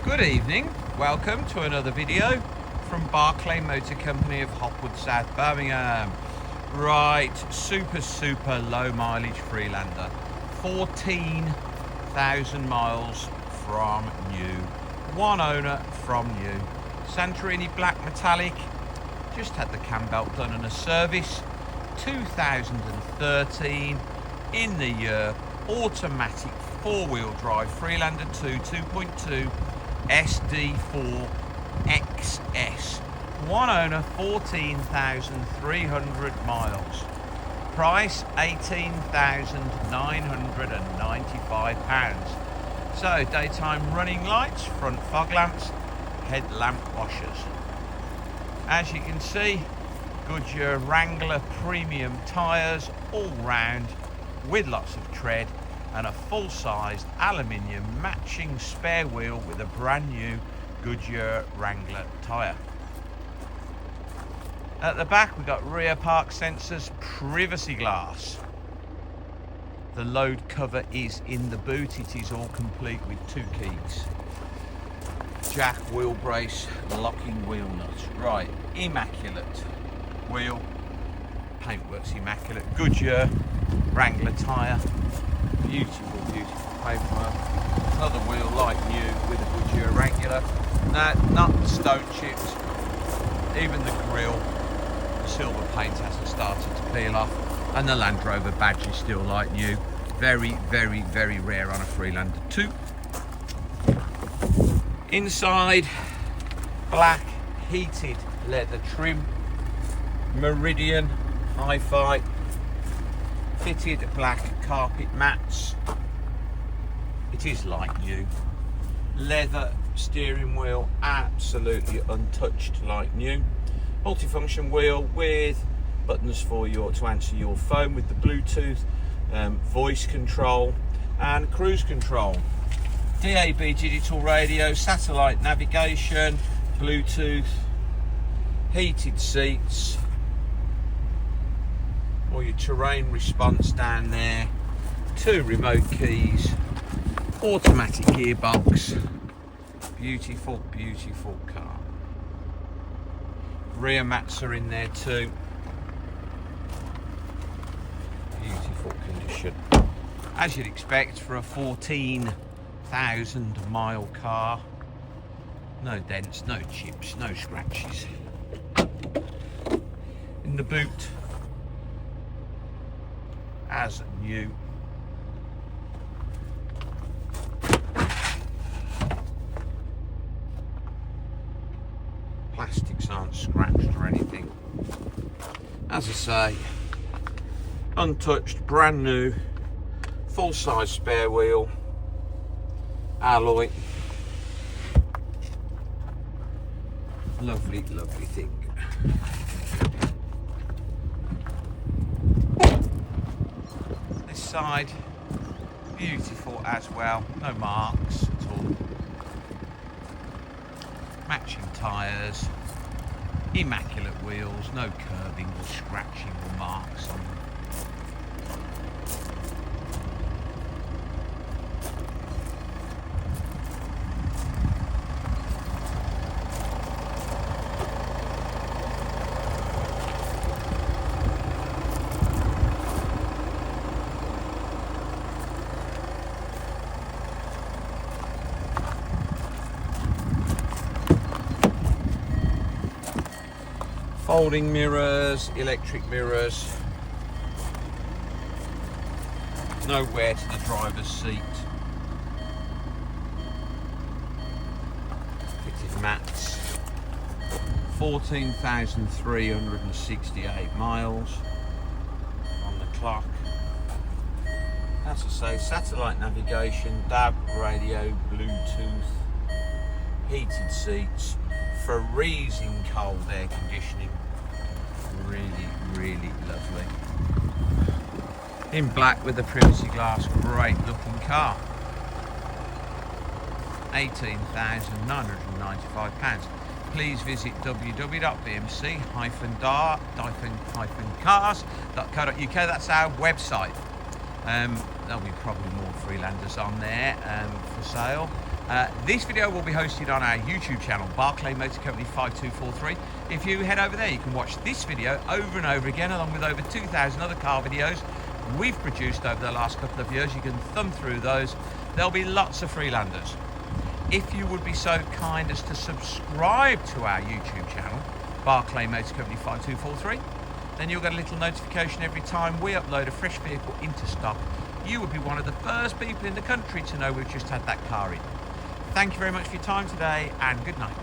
Good evening, welcome to another video from Barclay Motor Company of Hopwood, South Birmingham. Right, super low mileage Freelander, 14,000 miles from new, one owner from new, Santorini black metallic, just had the cam belt done and a service, 2013 in the year, automatic four-wheel drive Freelander 2 2.2 SD4 XS, one owner, 14,300 miles, price £18,995. So daytime running lights, front fog lamps, headlamp washers. As you can see, Goodyear Wrangler premium tyres all round with lots of tread and a full-sized aluminium matching spare wheel with a brand new Goodyear Wrangler tyre. At the back we've got rear park sensors, privacy glass. The load cover is in the boot, it is all complete with two keys. Jack wheel brace, locking wheel nuts. Right, immaculate wheel, paintwork's immaculate, Goodyear Wrangler tyre. Beautiful paintwork. Another wheel like new with a Goodyear Wrangler. Now, not stone chips. Even the grille, the silver paint hasn't started to peel off, and the Land Rover badge is still like new. Very rare on a Freelander 2. Inside, black heated leather trim, MERIDIAN HIFI. Fitted black carpet mats. It is like new. Leather steering wheel, absolutely untouched like new. Multifunction wheel with buttons for to answer your phone with the Bluetooth, voice control and cruise control. DAB digital radio, satellite navigation, Bluetooth, heated seats. Or your terrain response down there, two remote keys, automatic gearbox, beautiful car. Rear mats are in there too, beautiful condition, as you'd expect for a 14,000 mile car. No dents, no chips, no scratches. In the boot, as new. Plastics aren't scratched or anything. As I say, untouched, brand new, full-size spare wheel, alloy. Lovely thing. Side, beautiful as well, no marks at all. Matching tyres, immaculate wheels, no curbing or scratching or marks on them. Folding mirrors, electric mirrors, no wear to the driver's seat, fitted mats, 14,368 miles on the clock. As I say, satellite navigation, DAB radio, Bluetooth, heated seats, freezing cold air conditioning. Really lovely. In black with the privacy glass, great looking car. £18,995. Please visit www.bmc-cars.co.uk. That's our website. There'll be probably more Freelanders on there for sale. This video will be hosted on our YouTube channel, Barclay Motor Company 5243. If you head over there, you can watch this video over and over again, along with over 2,000 other car videos we've produced over the last couple of years. You can thumb through those. There'll be lots of Freelanders. If you would be so kind as to subscribe to our YouTube channel, Barclay Motor Company 5243, then you'll get a little notification every time we upload a fresh vehicle into stock. You would be one of the first people in the country to know we've just had that car in. Thank you very much for your time today, and good night.